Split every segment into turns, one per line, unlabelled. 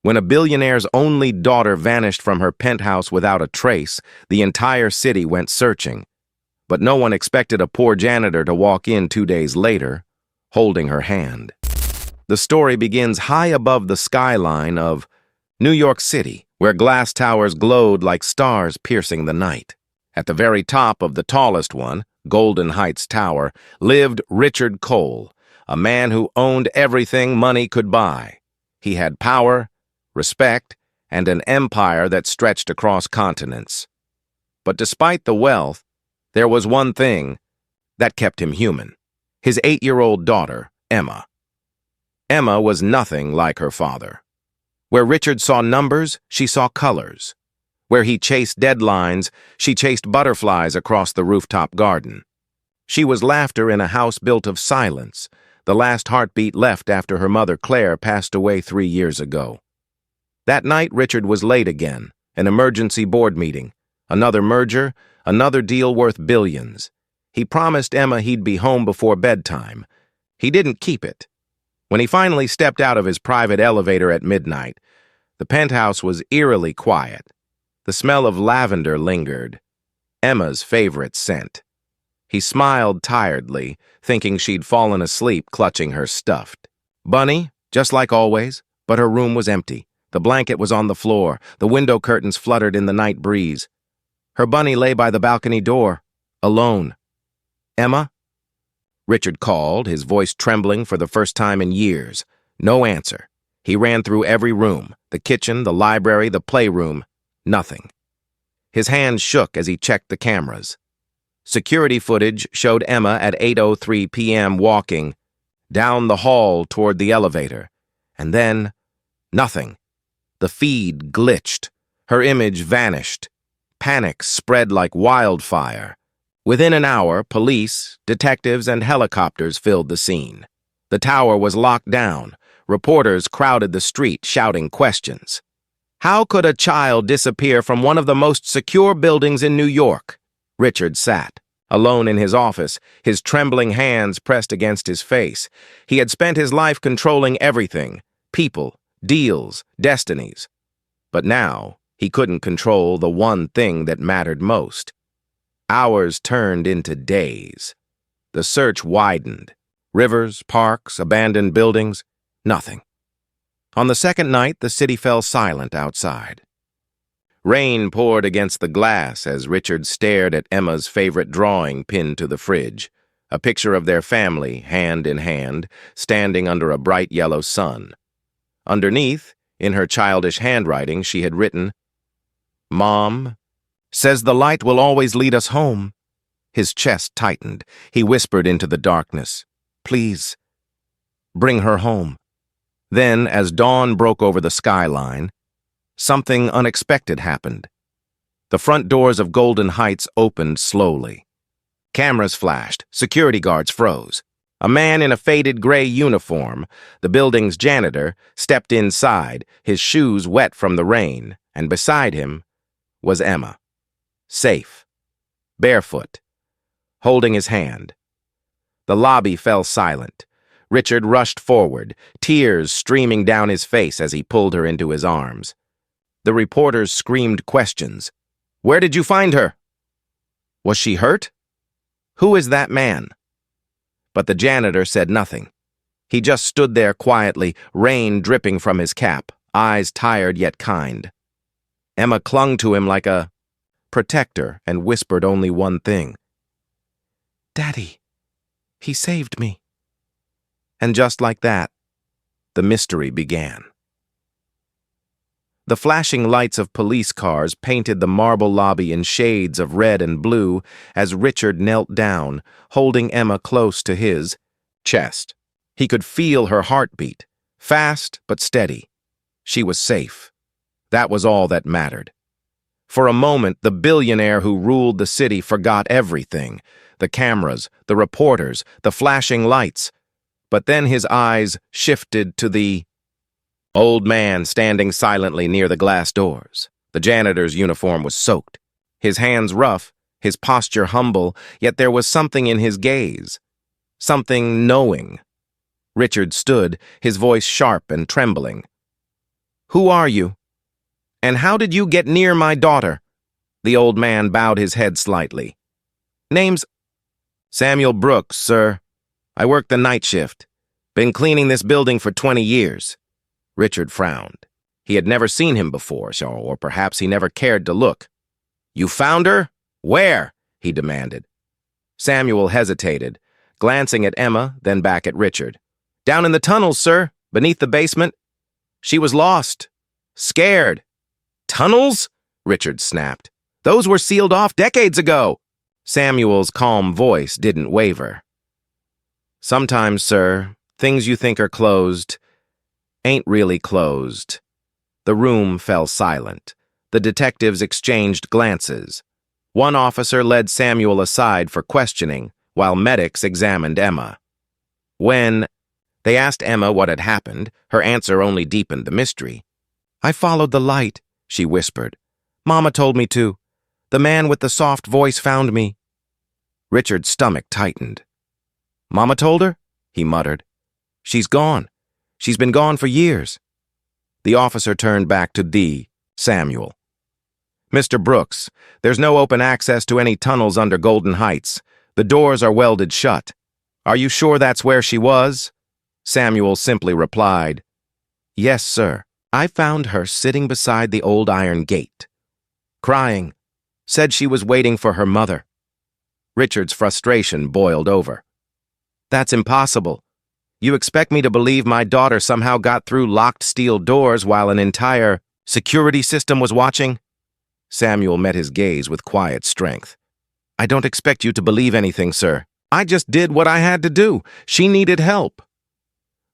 When a billionaire's only daughter vanished from her penthouse without a trace, the entire city went searching. But no one expected a poor janitor to walk in 2 days later, holding her hand. The story begins high above the skyline of New York City, where glass towers glowed like stars piercing the night. At the very top of the tallest one, Golden Heights Tower, lived Richard Cole, a man who owned everything money could buy. He had power, respect, and an empire that stretched across continents. But despite the wealth, there was one thing that kept him human: his 8-year-old daughter, Emma. Emma was nothing like her father. Where Richard saw numbers, she saw colors. Where he chased deadlines, she chased butterflies across the rooftop garden. She was laughter in a house built of silence, the last heartbeat left after her mother Claire passed away 3 years ago. That night, Richard was late again, an emergency board meeting. Another merger, another deal worth billions. He promised Emma he'd be home before bedtime. He didn't keep it. When he finally stepped out of his private elevator at midnight, the penthouse was eerily quiet. The smell of lavender lingered, Emma's favorite scent. He smiled tiredly, thinking she'd fallen asleep clutching her stuffed bunny, just like always, but her room was empty. The blanket was on the floor, the window curtains fluttered in the night breeze. Her bunny lay by the balcony door, alone. "Emma?" Richard called, his voice trembling for the first time in years. No answer. He ran through every room, the kitchen, the library, the playroom. Nothing. His hands shook as he checked the cameras. Security footage showed Emma at 8:03 p.m. walking down the hall toward the elevator. And then, nothing. The feed glitched. Her image vanished. Panic spread like wildfire. Within an hour, police, detectives, and helicopters filled the scene. The tower was locked down. Reporters crowded the street, shouting questions. How could a child disappear from one of the most secure buildings in New York? Richard sat, alone in his office, his trembling hands pressed against his face. He had spent his life controlling everything: people, deals, destinies. But now, he couldn't control the one thing that mattered most. Hours turned into days. The search widened. Rivers, parks, abandoned buildings, nothing. On the second night, the city fell silent outside. Rain poured against the glass as Richard stared at Emma's favorite drawing pinned to the fridge, a picture of their family, hand in hand, standing under a bright yellow sun. Underneath, in her childish handwriting, she had written, "Mom says the light will always lead us home." His chest tightened. He whispered into the darkness, "Please, bring her home." Then, as dawn broke over the skyline, something unexpected happened. The front doors of Golden Heights opened slowly. Cameras flashed, security guards froze. A man in a faded gray uniform, the building's janitor, stepped inside, his shoes wet from the rain, and beside him was Emma, safe, barefoot, holding his hand. The lobby fell silent. Richard rushed forward, tears streaming down his face as he pulled her into his arms. The reporters screamed questions. "Where did you find her? Was she hurt? Who is that man?" But the janitor said nothing. He just stood there quietly, rain dripping from his cap, eyes tired yet kind. Emma clung to him like a protector and whispered only one thing. "Daddy, he saved me." And just like that, the mystery began. The flashing lights of police cars painted the marble lobby in shades of red and blue as Richard knelt down, holding Emma close to his chest. He could feel her heartbeat, fast but steady. She was safe. That was all that mattered. For a moment, the billionaire who ruled the city forgot everything: the cameras, the reporters, the flashing lights. But then his eyes shifted to the old man standing silently near the glass doors. The janitor's uniform was soaked, his hands rough, his posture humble, yet there was something in his gaze, something knowing. Richard stood, his voice sharp and trembling. Who are you? And how did you get near my daughter? The old man bowed his head slightly. Name's Samuel Brooks, sir. I work the night shift. Been cleaning this building for 20 years. Richard frowned. He had never seen him before, or perhaps he never cared to look. You found her? Where? He demanded. Samuel hesitated, glancing at Emma, then back at Richard. Down in the tunnels, sir, beneath the basement. She was lost. Scared. Tunnels? Richard snapped. Those were sealed off decades ago. Samuel's calm voice didn't waver. Sometimes, sir, things you think are closed ain't really closed. The room fell silent. The detectives exchanged glances. One officer led Samuel aside for questioning, while medics examined Emma. When they asked Emma what had happened, her answer only deepened the mystery. I followed the light, she whispered. Mama told me to. The man with the soft voice found me. Richard's stomach tightened. Mama told her? He muttered. She's gone. She's been gone for years. The officer turned back to Samuel. Mr. Brooks, there's no open access to any tunnels under Golden Heights. The doors are welded shut. Are you sure that's where she was? Samuel simply replied, Yes, sir. I found her sitting beside the old iron gate. Crying. Said she was waiting for her mother. Richard's frustration boiled over. That's impossible. You expect me to believe my daughter somehow got through locked steel doors while an entire security system was watching? Samuel met his gaze with quiet strength. I don't expect you to believe anything, sir. I just did what I had to do. She needed help.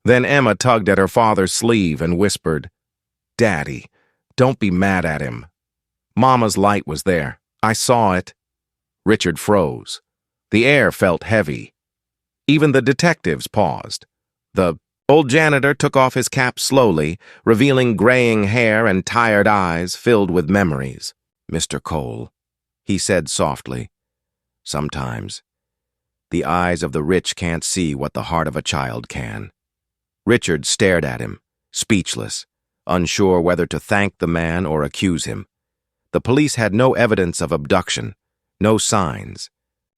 Then Emma tugged at her father's sleeve and whispered, Daddy, don't be mad at him. Mama's light was there. I saw it. Richard froze. The air felt heavy. Even the detectives paused. The old janitor took off his cap slowly, revealing graying hair and tired eyes filled with memories. Mr. Cole, he said softly, sometimes the eyes of the rich can't see what the heart of a child can. Richard stared at him, speechless, unsure whether to thank the man or accuse him. The police had no evidence of abduction, no signs.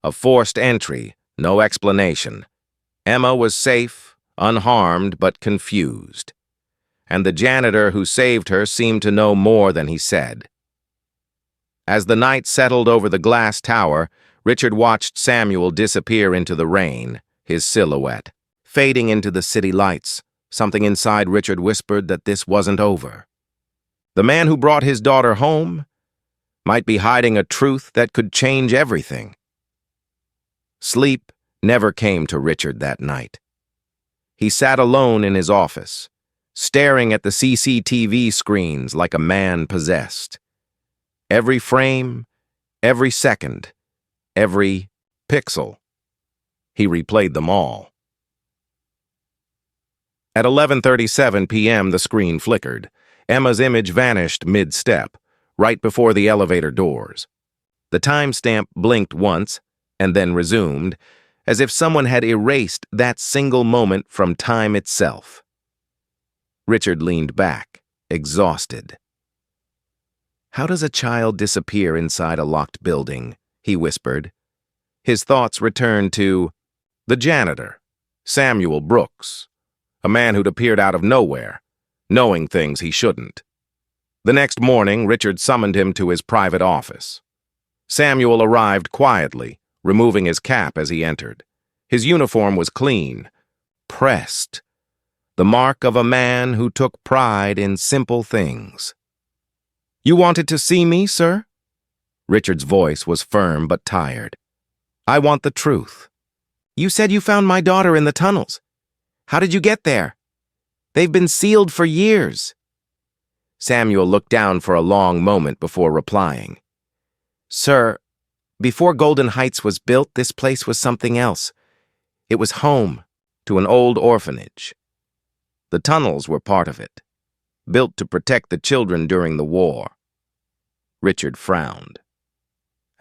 Of forced entry, no explanation. Emma was safe, unharmed, but confused. And the janitor who saved her seemed to know more than he said. As the night settled over the glass tower, Richard watched Samuel disappear into the rain, his silhouette, fading into the city lights. Something inside Richard whispered that this wasn't over. The man who brought his daughter home might be hiding a truth that could change everything. Sleep never came to Richard that night. He sat alone in his office, staring at the CCTV screens like a man possessed. Every frame, every second, every pixel. He replayed them all. At 11:37 p.m., the screen flickered. Emma's image vanished mid-step, right before the elevator doors. The timestamp blinked once and then resumed, as if someone had erased that single moment from time itself. Richard leaned back, exhausted. How does a child disappear inside a locked building? He whispered. His thoughts returned to the janitor, Samuel Brooks, a man who'd appeared out of nowhere, knowing things he shouldn't. The next morning, Richard summoned him to his private office. Samuel arrived quietly, removing his cap as he entered. His uniform was clean, pressed, the mark of a man who took pride in simple things. You wanted to see me, sir? Richard's voice was firm but tired. I want the truth. You said you found my daughter in the tunnels. How did you get there? They've been sealed for years. Samuel looked down for a long moment before replying. Sir, before Golden Heights was built, this place was something else. It was home to an old orphanage. The tunnels were part of it, built to protect the children during the war. Richard frowned.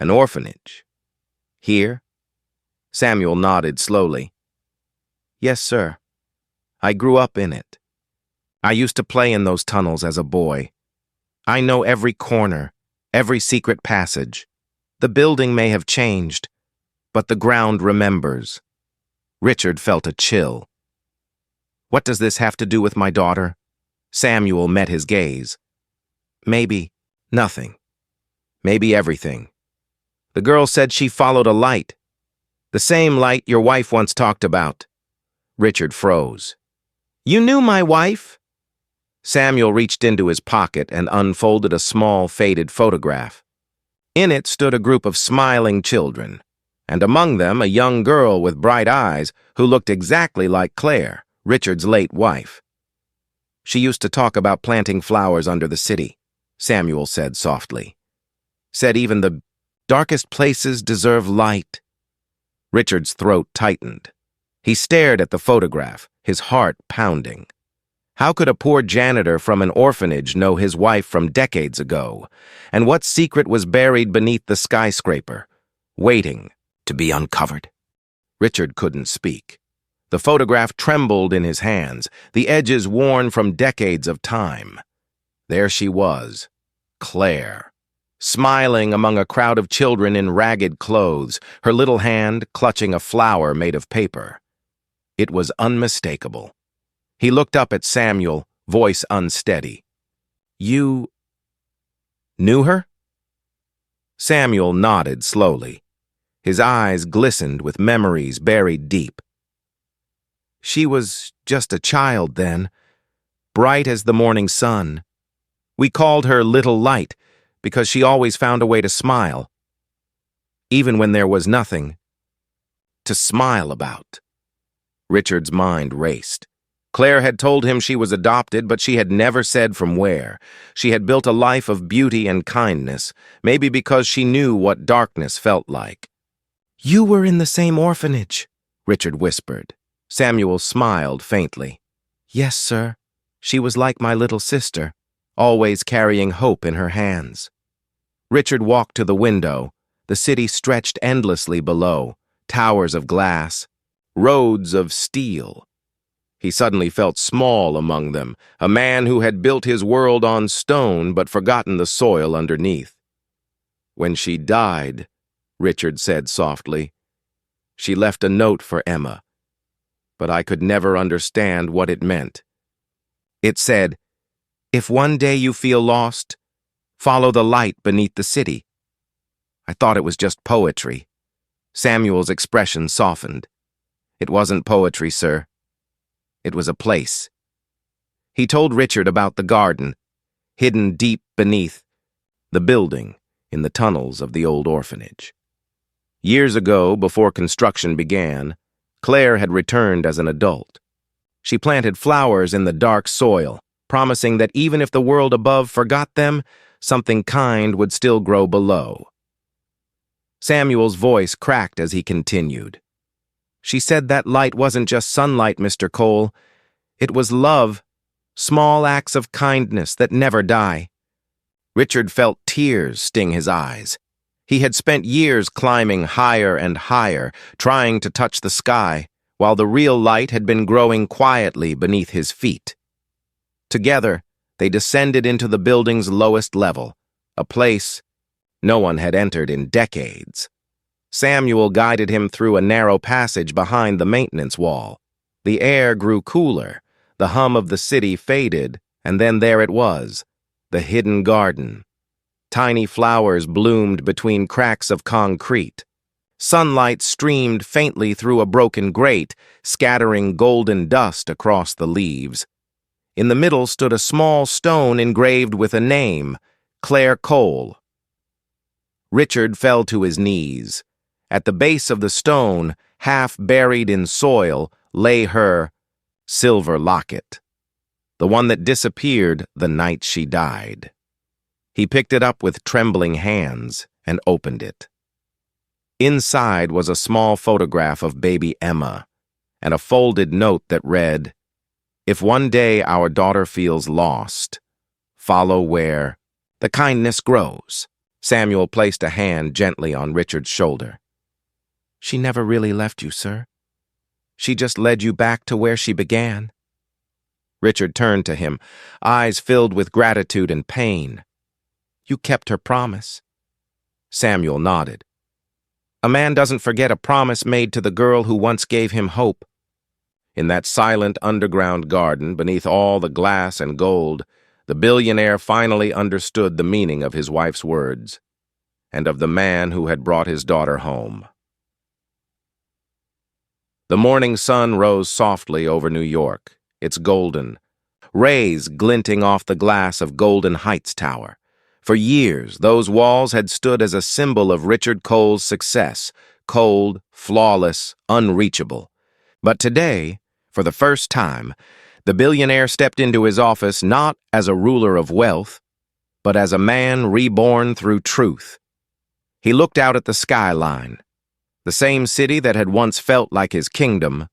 An orphanage? Here? Samuel nodded slowly. Yes, sir. I grew up in it. I used to play in those tunnels as a boy. I know every corner, every secret passage. The building may have changed, but the ground remembers. Richard felt a chill. What does this have to do with my daughter? Samuel met his gaze. Maybe nothing. Maybe everything. The girl said she followed a light. The same light your wife once talked about. Richard froze. You knew my wife? Samuel reached into his pocket and unfolded a small, faded photograph. In it stood a group of smiling children, and among them a young girl with bright eyes who looked exactly like Claire, Richard's late wife. She used to talk about planting flowers under the city, Samuel said softly. Said even the darkest places deserve light. Richard's throat tightened. He stared at the photograph, his heart pounding. How could a poor janitor from an orphanage know his wife from decades ago? And what secret was buried beneath the skyscraper, waiting to be uncovered? Richard couldn't speak. The photograph trembled in his hands, the edges worn from decades of time. There she was, Claire, smiling among a crowd of children in ragged clothes, her little hand clutching a flower made of paper. It was unmistakable. He looked up at Samuel, voice unsteady. You knew her? Samuel nodded slowly. His eyes glistened with memories buried deep. She was just a child then, bright as the morning sun. We called her Little Light because she always found a way to smile, even when there was nothing to smile about. Richard's mind raced. Claire had told him she was adopted, but she had never said from where. She had built a life of beauty and kindness, maybe because she knew what darkness felt like. You were in the same orphanage, Richard whispered. Samuel smiled faintly. Yes, sir. She was like my little sister, always carrying hope in her hands. Richard walked to the window. The city stretched endlessly below, towers of glass, roads of steel. He suddenly felt small among them, a man who had built his world on stone but forgotten the soil underneath. When she died, Richard said softly, she left a note for Emma, but I could never understand what it meant. It said, if one day you feel lost, follow the light beneath the city. I thought it was just poetry. Samuel's expression softened. It wasn't poetry, sir. It was a place. He told Richard about the garden, hidden deep beneath the building in the tunnels of the old orphanage. Years ago, before construction began, Claire had returned as an adult. She planted flowers in the dark soil, promising that even if the world above forgot them, something kind would still grow below. Samuel's voice cracked as he continued. She said that light wasn't just sunlight, Mr. Cole. It was love, small acts of kindness that never die. Richard felt tears sting his eyes. He had spent years climbing higher and higher, trying to touch the sky, while the real light had been growing quietly beneath his feet. Together, they descended into the building's lowest level, a place no one had entered in decades. Samuel guided him through a narrow passage behind the maintenance wall. The air grew cooler, the hum of the city faded, and then there it was, the hidden garden. Tiny flowers bloomed between cracks of concrete. Sunlight streamed faintly through a broken grate, scattering golden dust across the leaves. In the middle stood a small stone engraved with a name, Claire Cole. Richard fell to his knees. At the base of the stone, half buried in soil, lay her silver locket, the one that disappeared the night she died. He picked it up with trembling hands and opened it. Inside was a small photograph of baby Emma and a folded note that read, if one day our daughter feels lost, follow where the kindness grows. Samuel placed a hand gently on Richard's shoulder. She never really left you, sir. She just led you back to where she began. Richard turned to him, eyes filled with gratitude and pain. "You kept her promise." Samuel nodded. "A man doesn't forget a promise made to the girl who once gave him hope." In that silent underground garden, beneath all the glass and gold, the billionaire finally understood the meaning of his wife's words, and of the man who had brought his daughter home. The morning sun rose softly over New York, its golden, rays glinting off the glass of Golden Heights Tower. For years, those walls had stood as a symbol of Richard Cole's success, cold, flawless, unreachable. But today, for the first time, the billionaire stepped into his office not as a ruler of wealth, but as a man reborn through truth. He looked out at the skyline, the same city that had once felt like his kingdom,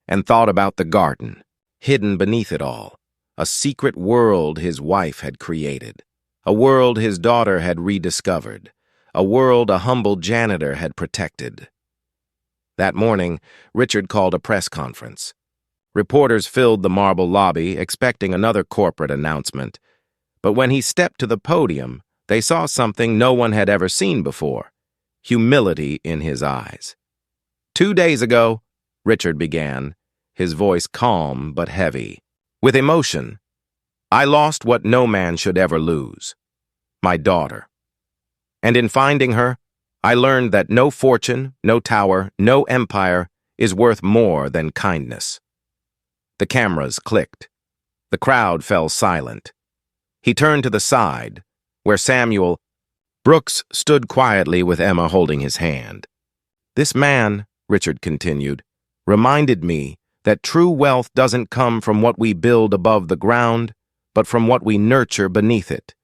and thought about the garden, hidden beneath it all, a secret world his wife had created, a world his daughter had rediscovered, a world a humble janitor had protected. That morning, Richard called a press conference. Reporters filled the marble lobby, expecting another corporate announcement. But when he stepped to the podium, they saw something no one had ever seen before: humility in his eyes. "2 days ago," Richard began, his voice calm but heavy, with emotion, "I lost what no man should ever lose: my daughter. And in finding her, I learned that no fortune, no tower, no empire is worth more than kindness." The cameras clicked. The crowd fell silent. He turned to the side, where Samuel Brooks stood quietly with Emma holding his hand. "This man," Richard continued, "reminded me that true wealth doesn't come from what we build above the ground, but from what we nurture beneath it."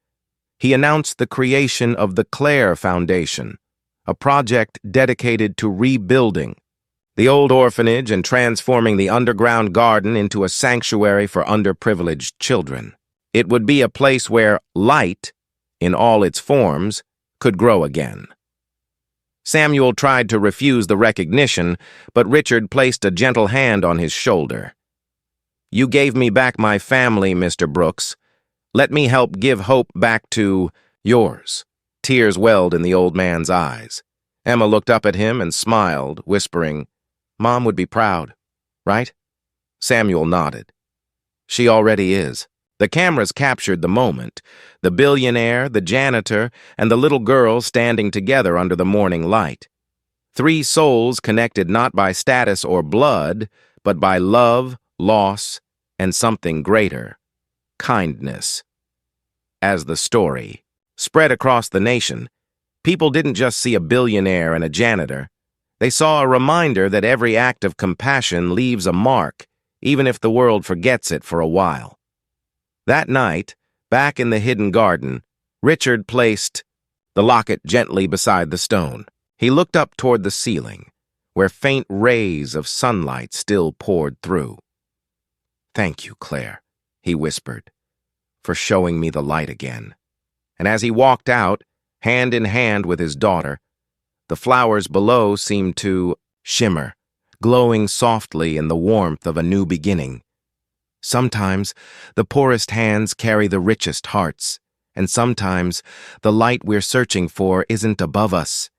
He announced the creation of the Clare Foundation, a project dedicated to rebuilding the old orphanage and transforming the underground garden into a sanctuary for underprivileged children. It would be a place where light, in all its forms, could grow again. Samuel tried to refuse the recognition, but Richard placed a gentle hand on his shoulder. "You gave me back my family, Mr. Brooks. Let me help give hope back to yours." Tears welled in the old man's eyes. Emma looked up at him and smiled, whispering, "Mom would be proud, right?" Samuel nodded. "She already is." The cameras captured the moment: the billionaire, the janitor, and the little girl standing together under the morning light. 3 souls connected not by status or blood, but by love, loss, and something greater: kindness. As the story spread across the nation, people didn't just see a billionaire and a janitor. They saw a reminder that every act of compassion leaves a mark, even if the world forgets it for a while. That night, back in the hidden garden, Richard placed the locket gently beside the stone. He looked up toward the ceiling, where faint rays of sunlight still poured through. "Thank you, Claire," he whispered, "for showing me the light again." And as he walked out, hand in hand with his daughter, the flowers below seemed to shimmer, glowing softly in the warmth of a new beginning. Sometimes the poorest hands carry the richest hearts, and sometimes the light we're searching for isn't above us.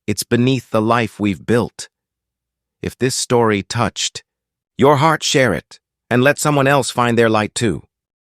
It's beneath the life we've built. If this story touched your heart, share it, and let someone else find their light too.